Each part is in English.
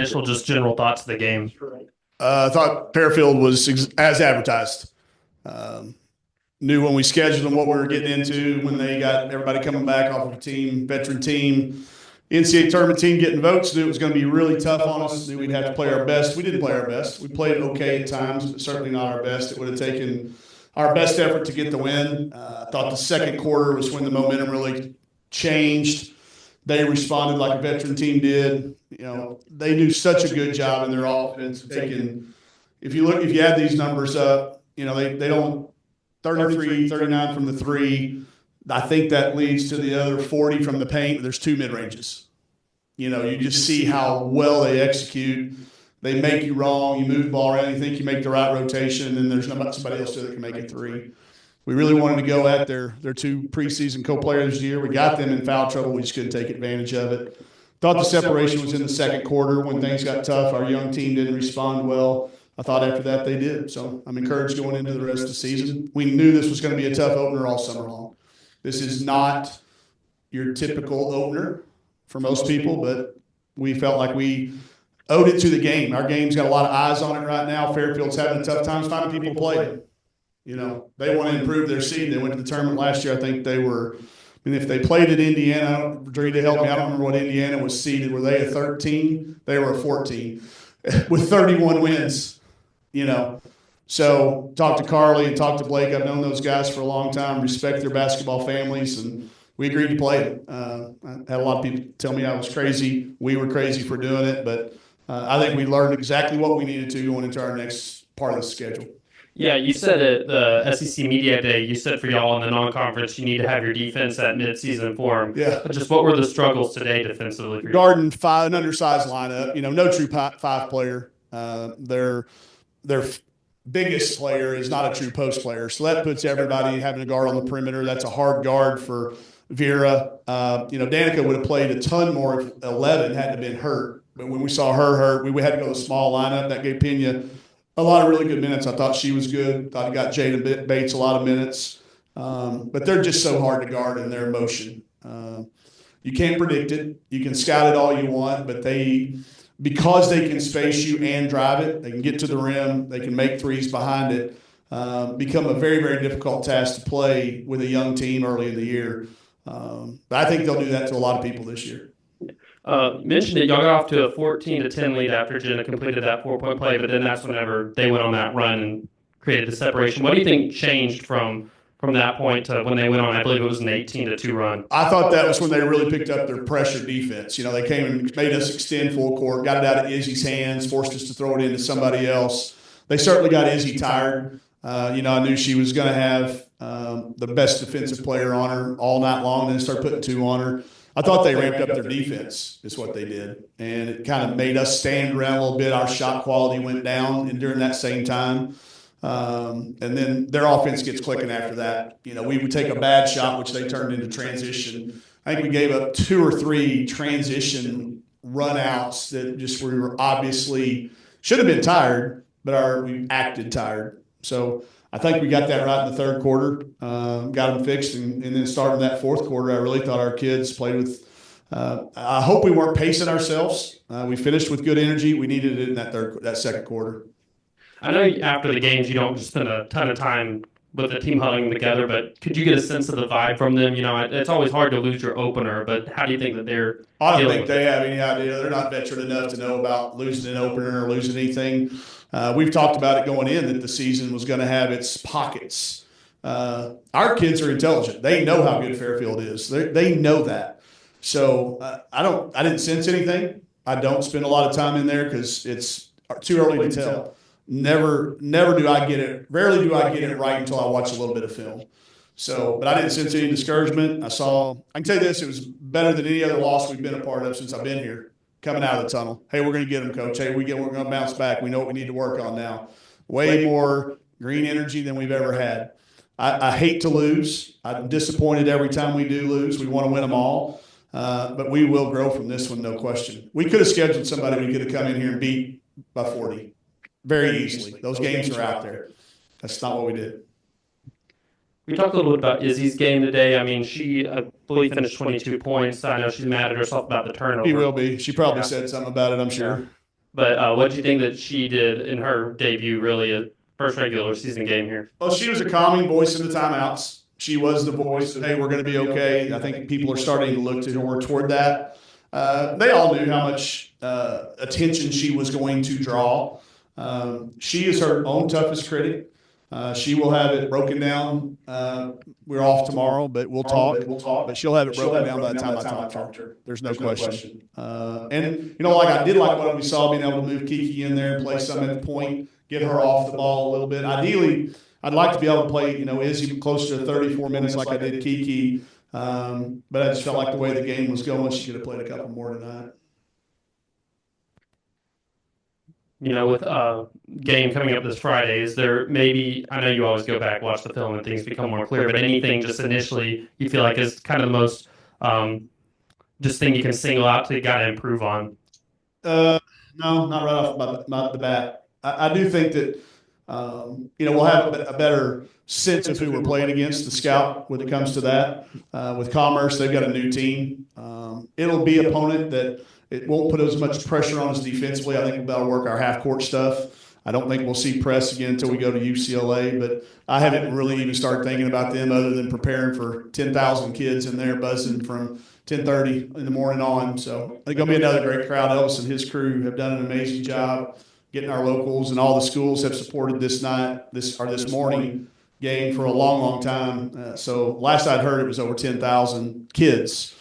initial just general thoughts of the game? I thought Fairfield was as advertised. Knew when we scheduled them what we were getting into, when they got everybody coming back off of a team, veteran team, NCAA tournament team getting votes. Knew it was going to be really tough on us. Knew we'd have to play our best. We didn't play our best. We played okay at times, but certainly not our best. It would have taken our best effort to get the win. I thought the second quarter was when the momentum really changed. They responded like a veteran team did. They do such a good job in their offense of taking. If you add these numbers up, they don't 33, 39 from the three. I think that leads to the other 40 from the paint. There's two mid-ranges. You just see how well they execute. They make you wrong. You move the ball around. You think you make the right rotation, and there's somebody else there that can make a three. We really wanted to go at their two preseason co-players this year. We got them in foul trouble. We just couldn't take advantage of it. Thought the separation was in the second quarter when things got tough. Our young team didn't respond well. I thought after that they did. So I'm encouraged going into the rest of the season. We knew this was going to be a tough opener all summer long. This is not your typical opener for most people, but we felt like we owed it to the game. Our game's got a lot of eyes on it right now. Fairfield's having a tough time finding people to play it. They want to improve their seed. They went to the tournament last year. I think they were, if they played at Indiana, Drew to help me, I don't remember what Indiana was seeded. Were they a 13? They were a 14 with 31 wins, So talk to Carly and talk to Blake. I've known those guys for a long time, respect their basketball families, and we agreed to play it. I had a lot of people tell me I was crazy. We were crazy for doing it, but I think we learned exactly what we needed to going into our next part of the schedule. Yeah, you said at the SEC Media Day, you said for y'all in the non-conference, you need to have your defense at mid-season form. Yeah. But just what were the struggles today defensively? Guarding an undersized lineup, no true five player. Their biggest player is not a true post player. So that puts everybody having a guard on the perimeter. That's a hard guard for Vera. Danica would have played a ton more if 11 hadn't been hurt. But when we saw her hurt, we had to go to a small lineup. That gave Pena a lot of really good minutes. I thought she was good. Thought I got Jada Bates a lot of minutes. But they're just so hard to guard in their motion. You can't predict it. You can scout it all you want, but because they can space you and drive it, they can get to the rim, they can make threes behind it, become a very, very difficult task to play with a young team early in the year. But I think they'll do that to a lot of people this year. Mentioned it, y'all got off to a 14-10 lead after Jenna completed that 4-point play, but then that's whenever they went on that run and created the separation. What do you think changed from that point to when they went on, I believe it was an 18-2 run? I thought that was when they really picked up their pressure defense. They came and made us extend full court, got it out of Izzy's hands, forced us to throw it into somebody else. They certainly got Izzy tired. I knew she was going to have the best defensive player on her all night long, and then start putting two on her. I thought they ramped up their defense is what they did, and it kind of made us stand around a little bit. Our shot quality went down and during that same time. And then their offense gets clicking after that. We would take a bad shot, which they turned into transition. I think we gave up 2 or 3 transition runouts that just we were obviously should have been tired, but we acted tired. So I think we got that right in the third quarter, got them fixed, and then starting that fourth quarter, I really thought our kids played with I hope we weren't pacing ourselves. We finished with good energy. We needed it in that second quarter. I know after the games you don't spend a ton of time with the team huddling together, but could you get a sense of the vibe from them? It's always hard to lose your opener, but how do you think that they're I don't think they have any idea. They're not veteran enough to know about losing an opener or losing anything. We've talked about it going in that the season was going to have its pockets. Our kids are intelligent. They know how good Fairfield is. They know that. So I didn't sense anything. I don't spend a lot of time in there because it's too early to tell. Never do I get it. Rarely do I get it right until I watch a little bit of film. So, but I didn't sense any discouragement. I can tell you this, it was better than any other loss we've been a part of since I've been here, coming out of the tunnel. Hey, we're going to get them, Coach. Hey, we're going to bounce back. We know what we need to work on now. Way more green energy than we've ever had. I hate to lose. I'm disappointed every time we do lose. We want to win them all. But we will grow from this one, no question. We could have scheduled somebody we could have come in here and beat by 40 very easily. Those games are out there. That's not what we did. We talked a little bit about Izzy's game today. I mean, she, I believe, finished 22 points. I know she's mad at herself about the turnover. She will be. She probably said something about it, I'm sure. But what do you think that she did in her debut, really, first regular season game here? Well, she was a calming voice in the timeouts. She was the voice of, hey, we're going to be okay. I think people are starting to look to her toward that. They all knew how much attention she was going to draw. She is her own toughest critic. She will have it broken down. We're off tomorrow, but we'll talk. But she'll have it broken down by the time I talk to her. There's no question. And like I did like what we saw, being able to move Kiki in there and play some at the point, get her off the ball a little bit. Ideally, I'd like to be able to play, Izzy closer to 34 minutes like I did Kiki. But I just felt like the way the game was going, she could have played a couple more tonight. With game coming up this Friday, is there maybe, I know you always go back, watch the film, and things become more clear, but anything just initially you feel like is kind of the most just thing you can single out to got to improve on? No, not right off the bat. I do think that we'll have a better sense of who we're playing against, the scout, when it comes to that. With Commerce, they've got a new team. It'll be an opponent that it won't put as much pressure on us defensively. I think we'll be able to work our half-court stuff. I don't think we'll see press again until we go to UCLA, but I haven't really even started thinking about them other than preparing for 10,000 kids in there buzzing from 10:30 in the morning on. So I think it's going to be another great crowd. Elvis and his crew have done an amazing job getting our locals, and all the schools have supported this morning game for a long, long time. So last I'd heard, it was over 10,000 kids.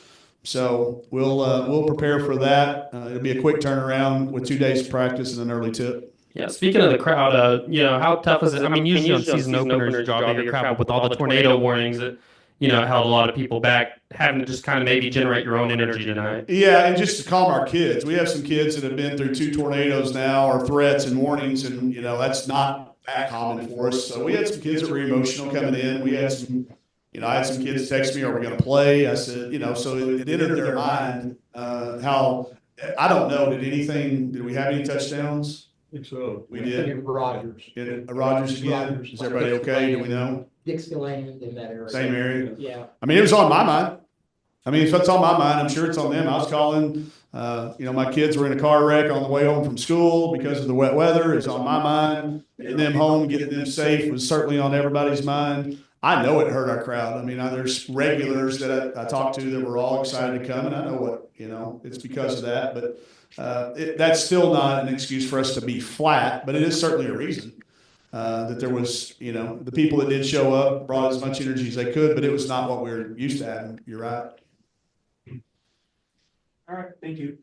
So we'll prepare for that. It'll be a quick turnaround with 2 days of practice and an early tip. Yeah, speaking of the crowd, how tough is it? I mean, usually on season openers, you draw a bigger crowd, but with all the tornado warnings, it held a lot of people back, having to just kind of maybe generate your own energy tonight. Yeah, and just to calm our kids. We have some kids that have been through 2 tornadoes now, or threats and warnings, and that's not that common for us. So we had some kids that were emotional coming in. We had some, I had some kids text me, "Are we going to play?" I said, so it entered their mind how, I don't know, did we have any touchdowns? I think so. We did. Rogers. Rogers again. Is everybody okay? Do we know? Dixie Lane in that area. Same area. Yeah. I mean, it was on my mind. I mean, if it's on my mind, I'm sure it's on them. I was calling, my kids were in a car wreck on the way home from school because of the wet weather. It's on my mind. Getting them home, getting them safe was certainly on everybody's mind. I know it hurt our crowd. I mean, there's regulars that I talked to that were all excited to come, and I know it's because of that. But that's still not an excuse for us to be flat, but it is certainly a reason. That there was, the people that did show up brought as much energy as they could, but it was not what we were used to having. You're right. All right. Thank you.